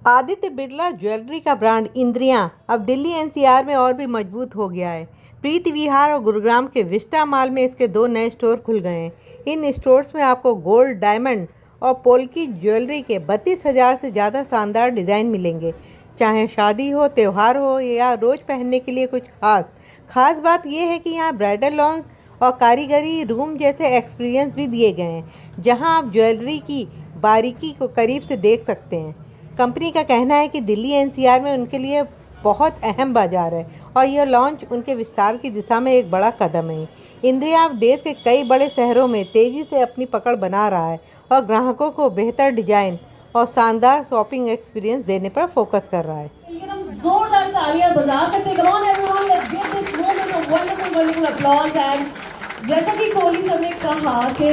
Aditya Birla jewellery का brand इंद्रिया अब दिल्ली एनसीआर में और भी मजबूत हो गया है। प्रीति विहार और गुरुग्राम के विस्टा मॉल में इसके 2 नए स्टोर खुल गए हैं। इन स्टोर्स में आपको गोल्ड, डायमंड और पोल्की ज्वेलरी के 32,000 से ज़्यादा शानदार डिज़ाइन मिलेंगे। चाहे शादी हो, त्यौहार हो या रोज़ पहनने के लिए कुछ खास बात यह है कि यहाँ ब्राइडल लॉन्ज और कारीगरी रूम जैसे एक्सपीरियंस भी दिए गए हैं, जहाँ आप ज्वेलरी की बारीकी को करीब से देख सकते हैं। कंपनी का कहना है कि दिल्ली एनसीआर में उनके लिए बहुत अहम बाजार है और यह लॉन्च उनके विस्तार की दिशा में एक बड़ा कदम है। इंद्रिया अब देश के कई बड़े शहरों में तेज़ी से अपनी पकड़ बना रहा है और ग्राहकों को बेहतर डिजाइन और शानदार शॉपिंग एक्सपीरियंस देने पर फोकस कर रहा है। जोरदार तालियां बजा सकते हैं। Come on everyone, let's give this moment a wonderful applause. And जैसा कि कोहली सर ने कहा कि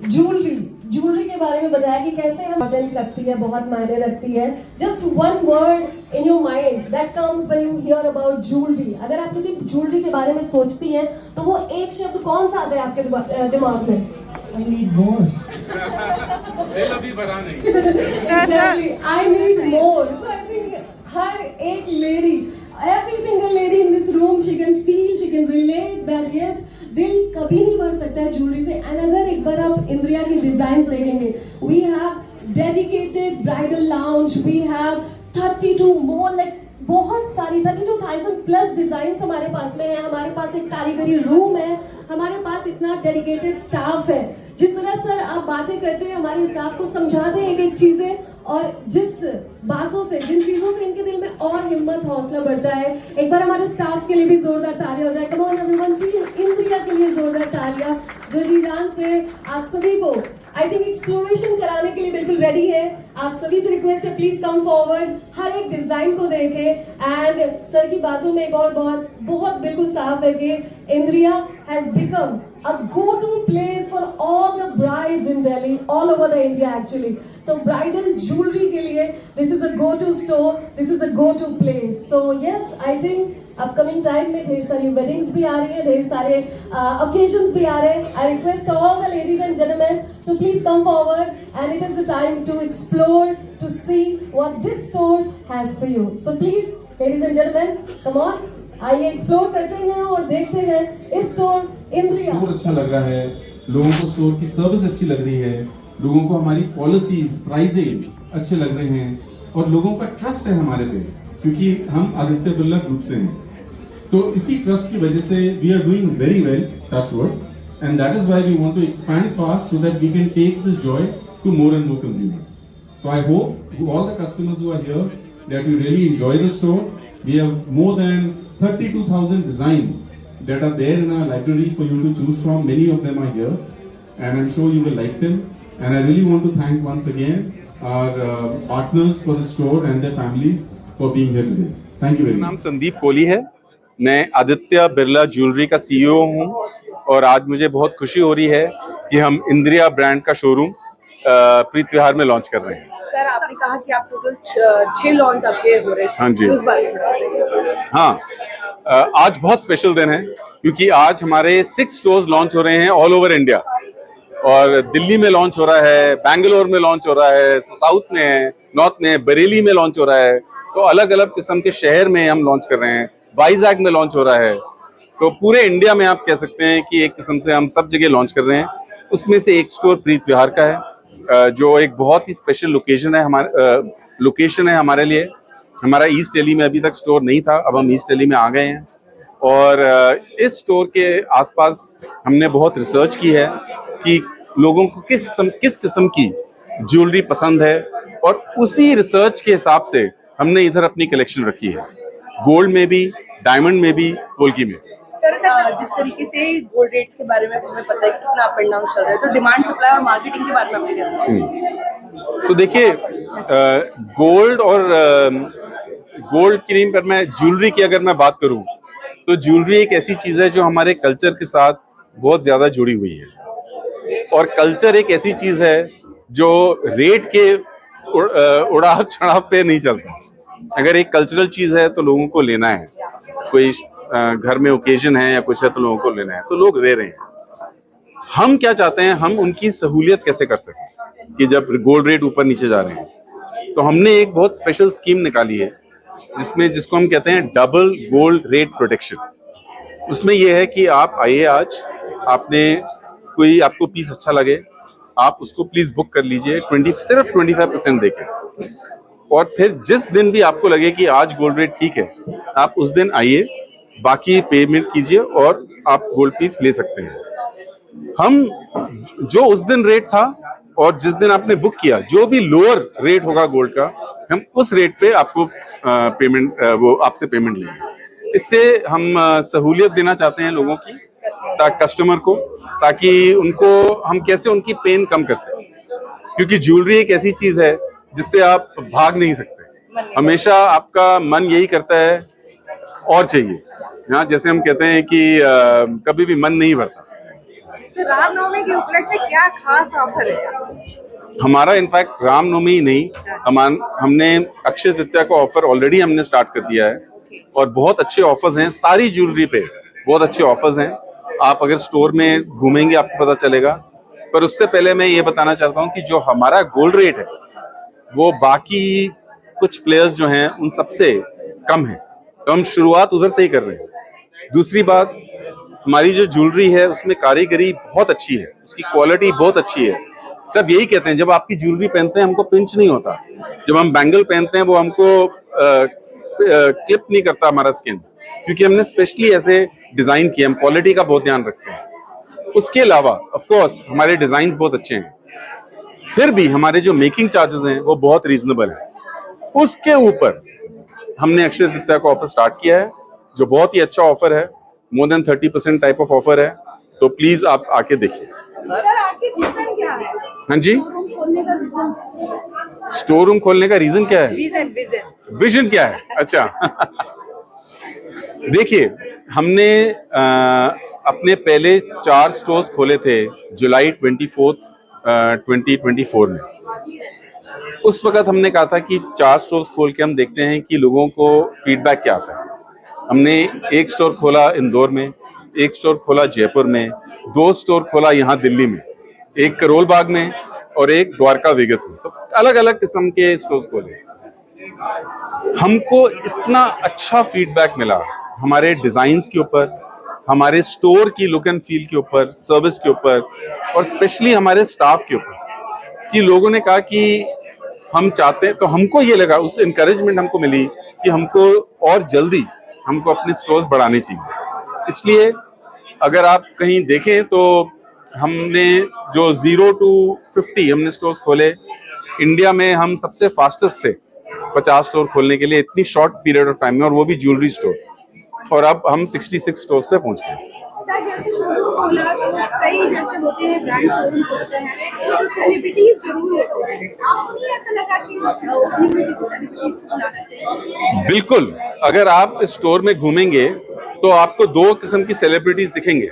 ज्वेलरी के बारे में बताया कि कैसे हम इम्पोर्टेंस रखती है, बहुत मायने रखती है। Just one word in your mind that comes when you here about jewellery. अगर आप किसी ज्वेलरी के बारे में सोचती हैं तो वो एक शब्द कौन सा आता है आपके दिमाग में? I need more. अभी बड़ा नहीं। I need more. So I think हर एक lady, every single lady in this room, she can feel, she can relate that yes, दिल कभी नहीं भर सकता है ज्वेलरी से। एंड अगर एक बार आप इंद्रिया के डिजाइन देखेंगे, we have dedicated bridal lounge, we have 32 more like बहुत सारी 32,000 प्लस डिजाइन हमारे पास में है। हमारे पास एक कारीगरी रूम है, हमारे पास इतना डेडिकेटेड स्टाफ है। जिस तरह सर आप बातें करते हैं, हमारे स्टाफ को समझाते हैं एक चीजें, और जिस बातों से, जिन चीजों से इनके दिल में और हिम्मत हौसला बढ़ता है। एक बार हमारे स्टाफ के लिए भी जोरदार तालियां हो जाए। कम ऑन एवरीवन, टीम इंद्रिया के लिए जोरदार तालियां, जो जी जान से आप सभी को आई थिंक एक्सप्लोरेशन कराने के लिए बिल्कुल रेडी है। आप सभी से रिक्वेस्ट है, प्लीज कम फॉरवर्ड, हर एक डिजाइन को देखें। एंड सर की बातों में एक और बहुत बिल्कुल साफ है कि इंद्रिया has become a go-to place for all the brides in Delhi, all over the India actually. So bridal jewelry के लिए this is a go-to store, this is a go-to place. So yes, I think upcoming time में ढेर सारी weddings भी आ रही हैं, ढेर सारे occasions भी आ रहे हैं। I request all the ladies and gentlemen to please come forward, and it is the time to explore, to see what this store has for you. So please, ladies and gentlemen, come on, आइए explore करते हैं और देखते हैं इस store इंद्रिया। Store अच्छा लग रहा है, लोगों को स्टोर की सर्विस अच्छी लग रही है, लोगों को हमारी पॉलिसीज, प्राइसिंग अच्छे लग रहे हैं, और लोगों का ट्रस्ट है हमारे पे, क्योंकि हम आदित्य बिरला ग्रुप से हैं। तो इसी ट्रस्ट की वजह से we are doing very well, touch wood, and that is why we want to expand fast so that we can take this joy to more and more consumers. So I hope all the customers who are here that you really enjoy the store. We have more than 32,000 designs that are there in our library for you to choose from. Many of them are here, and I'm sure you will like them. And I really want to thank once again our partners for the store and their families for being here today. Thank you very much. नाम संदीप कोहली है, मैं Aditya Birla jewellery का CEO हूँ, और आज मुझे बहुत खुशी हो रही है कि हम इंद्रिया ब्रांड का शोरूम प्रीति विहार में लॉन्च कर रहे हैं। सर, आपने कहा कि आप टोटल 6 लॉन्च आपके हो रहे हैं। हाँ जी। उस बारे में हाँ, आज बहुत स्पेशल दिन है, क्योंकि आज हमारे 6 स्टोर्स लॉन्च हो रहे हैं ऑल ओवर इंडिया। और दिल्ली में लॉन्च हो रहा है, बैंगलोर में लॉन्च हो रहा है, साउथ में है, नॉर्थ में, बरेली में लॉन्च हो रहा है। तो अलग अलग किस्म के शहर में हम लॉन्च कर रहे हैं, वाइजैक में लॉन्च हो रहा है। तो पूरे इंडिया में आप कह सकते हैं कि एक किस्म से हम सब जगह लॉन्च कर रहे हैं। उसमें से एक स्टोर प्रीति विहार का है, जो एक बहुत ही स्पेशल लोकेशन है हमारे लिए। हमारा ईस्ट दिल्ली में अभी तक स्टोर नहीं था, अब हम ईस्ट दिल्ली में आ गए हैं। और इस स्टोर के आसपास हमने बहुत रिसर्च की है कि लोगों को किस किस्म की ज्वेलरी पसंद है, और उसी रिसर्च के हिसाब से हमने इधर अपनी कलेक्शन रखी है, गोल्ड में भी, डायमंड में भी, पोल्की में। सर, जिस तरीके से गोल्ड रेट्स के बारे में हमें पता है कि कितना अप एंड डाउन चल रहा है, तो डिमांड, सप्लाई और मार्केटिंग के बारे में आपने क्या सोचा? तो देखिए, गोल्ड और गोल्ड की नहीं, पर मैं ज्वेलरी की अगर मैं बात करूं, तो ज्वेलरी एक ऐसी चीज है जो हमारे कल्चर के साथ बहुत ज्यादा जुड़ी हुई है। और कल्चर एक ऐसी चीज है जो रेट के उड़ाव चढ़ाव पे नहीं चलता। अगर एक कल्चरल चीज है तो लोगों को लेना है, कोई घर में ओकेजन है या कुछ है तो लोगों को लेना है, तो लोग ले रहे हैं। हम क्या चाहते हैं, हम उनकी सहूलियत कैसे कर सकें कि जब गोल्ड रेट ऊपर नीचे जा रहे हैं, तो हमने एक बहुत स्पेशल स्कीम निकाली है जिसको हम कहते हैं डबल गोल्ड रेट प्रोटेक्शन। उसमें यह है कि आप आइए, आज आपको पीस अच्छा लगे, आप उसको प्लीज बुक कर लीजिए सिर्फ 25% देके, और फिर जिस दिन भी आपको लगे कि आज गोल्ड रेट ठीक है, आप उस दिन आइए, बाकी पेमेंट कीजिए और आप गोल्ड पीस ले सकते हैं। हम जो उस दिन रेट था और जिस दिन आपने बुक किया, जो भी लोअर रेट होगा गोल्ड का, हम उस रेट पे आपको आपसे पेमेंट लेंगे। इससे हम सहूलियत देना चाहते हैं लोगों की, कस्टमर को, ताकि हम कैसे उनकी पेन कम कर सकें, क्योंकि ज्वेलरी एक ऐसी चीज है जिससे आप भाग नहीं सकते। हमेशा आपका मन यही करता है और चाहिए। हाँ, जैसे हम कहते हैं कि कभी भी मन नहीं भरता। तो रामनवमी के उपलक्ष्य में क्या खास ऑफर है? हमारा इनफैक्ट रामनवमी ही नहीं, हमने अक्षय तृतीया का ऑफर ऑलरेडी हमने स्टार्ट कर दिया है, और बहुत अच्छे ऑफर्स हैं सारी ज्वेलरी पे, बहुत अच्छे ऑफर्स हैं। आप अगर स्टोर में घूमेंगे आपको पता चलेगा। पर उससे पहले मैं ये बताना चाहता हूँ कि जो हमारा गोल्ड रेट है वो बाकी कुछ प्लेयर्स जो हैं उन सबसे कम है, तो हम शुरुआत उधर से ही कर रहे हैं। दूसरी बात, हमारी जो ज्वेलरी है उसमें कारीगरी बहुत अच्छी है, उसकी क्वालिटी बहुत अच्छी है। सब यही कहते हैं, जब आपकी ज्वेलरी पहनते हैं हमको पिंच नहीं होता, जब हम बैंगल पहनते हैं वो हमको क्लिप नहीं करता हमारा स्किन, क्योंकि हमने स्पेशली ऐसे डिजाइन किया, हम क्वालिटी का बहुत ध्यान रखते हैं। उसके अलावा ऑफ कोर्स हमारे डिजाइन बहुत अच्छे हैं, फिर भी हमारे जो मेकिंग चार्जेस हैं वो बहुत रीजनेबल है। उसके ऊपर हमने अक्षय तृतीया का ऑफर स्टार्ट किया है, जो बहुत ही अच्छा ऑफर है, more than 30% type of offer है। तो प्लीज आप आके देखिए। सर, आपकी विजन क्या है? हाँ जी, खोलने का विजन? स्टोर रूम खोलने का रीजन क्या है? विजन क्या है? अच्छा देखिए, हमने अपने पहले 4 स्टोर्स खोले थे जुलाई 24, 2024 में। उस वक्त हमने कहा था कि 4 स्टोर्स खोल के हम देखते हैं कि लोगों को फीडबैक क्या आता है। हमने एक स्टोर खोला इंदौर में, एक स्टोर खोला जयपुर में, 2 स्टोर खोला यहाँ दिल्ली में, एक करोल बाग में और एक द्वारका वेगस में। तो अलग अलग किस्म के स्टोर्स खोले। हमको इतना अच्छा फीडबैक मिला हमारे डिजाइन्स के ऊपर, हमारे स्टोर की लुक एंड फील के ऊपर, सर्विस के ऊपर, और स्पेशली हमारे स्टाफ के ऊपर, कि लोगों ने कहा कि हम चाहते हैं। तो हमको ये लगा, उस इनकरेजमेंट हमको मिली कि हमको और जल्दी हमको अपने स्टोर्स बढ़ाने चाहिए। इसलिए अगर आप कहीं देखें तो हमने जो 0 to 50 हमने स्टोर्स खोले। इंडिया में हम सबसे फास्टेस्ट थे 50 स्टोर खोलने के लिए इतनी शॉर्ट पीरियड ऑफ टाइम में, और वो भी ज्वेलरी स्टोर, और अब हम 66 स्टोर्स पे पहुंच गए। सर, जैसे शोरूम खोला तो कई जैसे होते हैं ब्रांड शोरूम खोलते हैं तो सेलिब्रिटीज जरूर होते हैं, आपको नहीं ऐसा लगा कि ओपनिंग में किसी सेलिब्रिटीज को लाना चाहिए? बिल्कुल, अगर आप स्टोर में घूमेंगे तो आपको 2 किस्म की सेलिब्रिटीज दिखेंगे।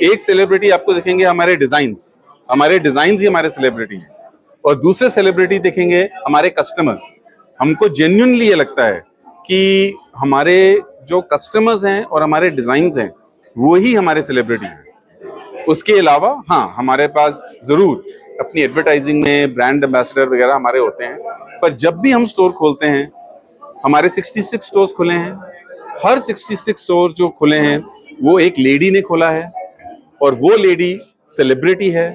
एक सेलिब्रिटी आपको दिखेंगे हमारे डिजाइन्स ही हमारे सेलिब्रिटी हैं, और दूसरे सेलिब्रिटी दिखेंगे हमारे कस्टमर्स। हमको जेन्युइनली ये लगता है कि हमारे जो कस्टमर्स हैं और हमारे डिजाइन्स हैं वो ही हमारे सेलिब्रिटी हैं। उसके अलावा हाँ, हमारे पास जरूर अपनी एडवर्टाइजिंग में ब्रांड एम्बेसडर वगैरह हमारे होते हैं, पर जब भी हम स्टोर खोलते हैं, हमारे 66 स्टोर्स खुले हैं, हर 66 स्टोर जो खुले हैं वो एक लेडी ने खोला है, और वो लेडी सेलिब्रिटी है।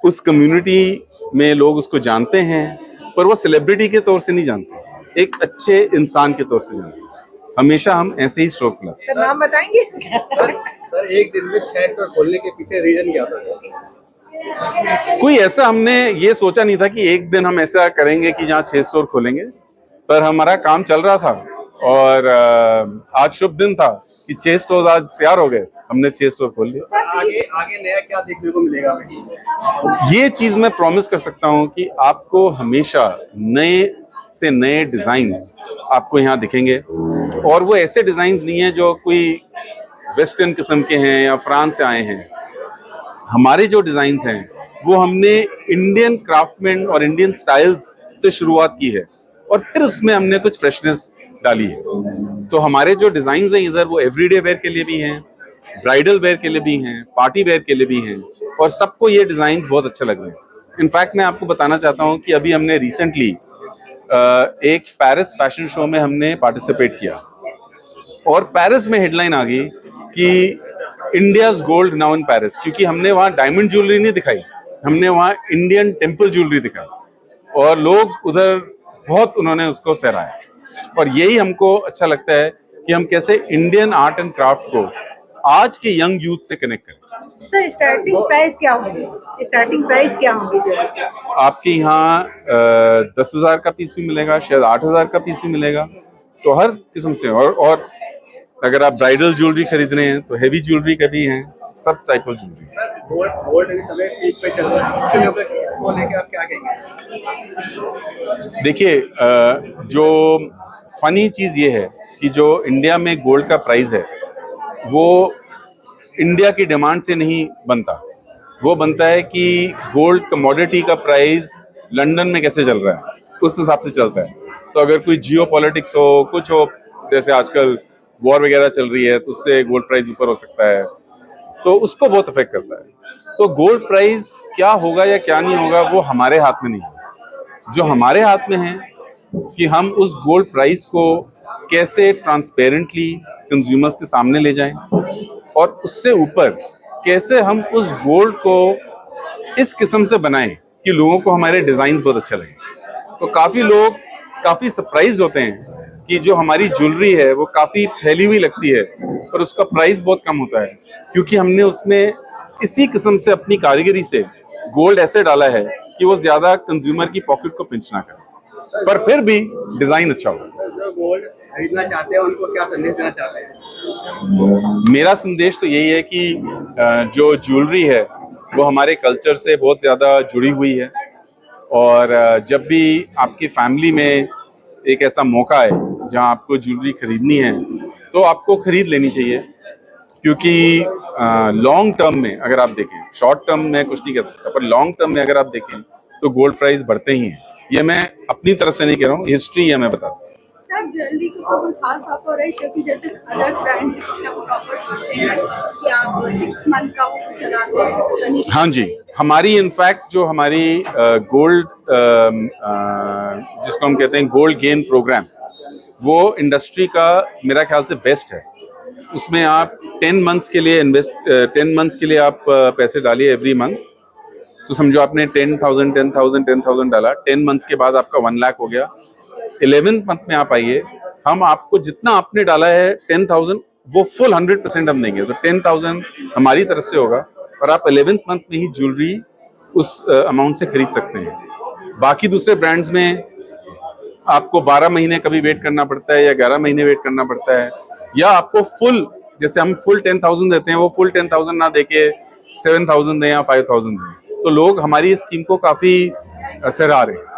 उस कम्युनिटी में लोग उसको जानते हैं, पर वो सेलिब्रिटी के तौर से नहीं जानते, एक अच्छे इंसान के तौर से जानते हैं। हमेशा हम ऐसे ही स्टोर खुला। तो नाम बताएंगे? सर, एक दिन में 6 स्टोर खोलने के पीछे रीजन क्या था? कोई ऐसा हमने ये सोचा नहीं था कि एक दिन हम ऐसा करेंगे कि जहाँ 6 स्टोर खोलेंगे, पर हमारा काम चल रहा था, और आज शुभ दिन था कि 6 स्टोर आज तैयार हो गए, हमने 6 स्टोर खोल लिए। आगे नया क्या देखने को मिलेगा? ये चीज मैं प्रॉमिस कर सकता हूँ कि आपको हमेशा नए से नए डिजाइन्स आपको यहाँ दिखेंगे, और वो ऐसे डिजाइन्स नहीं है जो कोई वेस्टर्न किस्म के हैं या फ्रांस से आए हैं। हमारे जो डिजाइन्स हैं वो हमने इंडियन क्राफ्टमैन और इंडियन स्टाइल्स से शुरुआत की है, और फिर उसमें हमने कुछ फ्रेशनेस डाली है। तो हमारे जो डिजाइन्स हैं इधर, वो एवरीडे वेयर के लिए भी हैं, ब्राइडल वेयर के लिए भी हैं, पार्टी वेयर के लिए भी हैं, और सबको ये डिजाइन्स बहुत अच्छा लग रहे हैं। इनफैक्ट मैं आपको बताना चाहता हूँ कि अभी हमने रिसेंटली एक पेरिस फैशन शो में हमने पार्टिसिपेट किया और पेरिस में हेडलाइन आ गई कि India's gold now in Paris, क्योंकि हमने वहाँ डायमंड ज्वेलरी नहीं दिखाई, हमने वहाँ इंडियन टेम्पल ज्वेलरी दिखाई और लोग उधर बहुत उन्होंने उसको सराहा। और यही हमको अच्छा लगता है कि हम कैसे इंडियन आर्ट एंड क्राफ्ट को आज के यंग यूथ से कनेक्ट करें। सर स्टार्टिंग प्राइस क्या होंगे? स्टार्टिंग प्राइस क्या होंगे? आपके यहाँ 10,000 का पीस भी मिलेगा, शायद 8,000 का पीस भी मिलेगा, तो हर किस्म से। और अगर आप ब्राइडल ज्वेलरी खरीद रहे हैं तो हैवी ज्वेलरी का भी है, सब टाइप ऑफ ज्वेलरी। गोल्ड इस समय पीक पे चल रहा है, उसके लेके आप क्या कहेंगे? देखिए, जो फनी चीज ये है कि जो इंडिया में गोल्ड का प्राइस है वो इंडिया की डिमांड से नहीं बनता, वो बनता है कि गोल्ड कमोडिटी का प्राइस लंदन में कैसे चल रहा है उस हिसाब से चलता है। तो अगर कोई जियो पॉलिटिक्स हो, कुछ हो, जैसे आजकल वॉर वगैरह चल रही है तो उससे गोल्ड प्राइस ऊपर हो सकता है, तो उसको बहुत अफेक्ट करता है। तो गोल्ड प्राइस क्या होगा या क्या नहीं होगा वो हमारे हाथ में नहीं है। जो हमारे हाथ में है कि हम उस गोल्ड प्राइस को कैसे ट्रांसपेरेंटली कंज्यूमर्स के सामने ले जाएं और उससे ऊपर कैसे हम उस गोल्ड को इस किस्म से बनाएं कि लोगों को हमारे डिजाइन बहुत अच्छे लगे। तो काफी लोग काफी सरप्राइज्ड होते हैं कि जो हमारी ज्वेलरी है वो काफी फैली हुई लगती है और उसका प्राइस बहुत कम होता है, क्योंकि हमने उसमें इसी किस्म से अपनी कारीगरी से गोल्ड ऐसे डाला है कि वो ज्यादा कंज्यूमर की पॉकेट को पिंच ना करे, पर फिर भी डिजाइन अच्छा हो। जो गोल्ड खरीदना चाहते हैं उनको क्या संदेश देना चाहते हैं? मेरा संदेश तो यही है कि जो ज्वेलरी है वो हमारे कल्चर से बहुत ज़्यादा जुड़ी हुई है और जब भी आपकी फैमिली में एक ऐसा मौका है जहां आपको ज्वेलरी खरीदनी है तो आपको खरीद लेनी चाहिए, क्योंकि लॉन्ग टर्म में अगर आप देखें, शॉर्ट टर्म में कुछ नहीं कह सकता, पर लॉन्ग टर्म में अगर आप देखें तो गोल्ड प्राइस बढ़ते ही हैं। ये मैं अपनी तरफ से नहीं कह रहा हूँ, हिस्ट्री है, मैं बता रहा हूँ। सर ज्वेलरी को कोई खास ऑफर है, क्योंकि जैसे अदर्स ब्रांड कुछ ऑफर्स होते हैं कि आप 6 मंथ का वो चलाते हैं जैसे तनिष्क। हाँ जी, हमारी इनफैक्ट जो हमारी गोल्ड जिसको हम कहते हैं गोल्ड गेन प्रोग्राम, वो इंडस्ट्री का मेरा ख्याल से बेस्ट है। उसमें आप 10 मंथ्स के लिए आप पैसे डालिए एवरी मंथ, तो समझो आपने 10,000 डाला, 10 मंथ्स के बाद आपका 1 लाख हो गया। 11th मंथ में आप आइए, हम आपको जितना आपने डाला है 10,000 वो फुल 100% हम देंगे, तो 10,000 हमारी तरफ से होगा और आप 11th मंथ में ही ज्वेलरी उस अमाउंट से खरीद सकते हैं। बाकी दूसरे ब्रांड्स में आपको 12 महीने कभी वेट करना पड़ता है या 11 महीने वेट करना पड़ता है, या आपको फुल, जैसे हम फुल 10,000 देते हैं, वो फुल 10,000 ना देके 7,000 दें या 5,000 दें। तो लोग हमारी इस स्कीम को काफी सराह रहे हैं।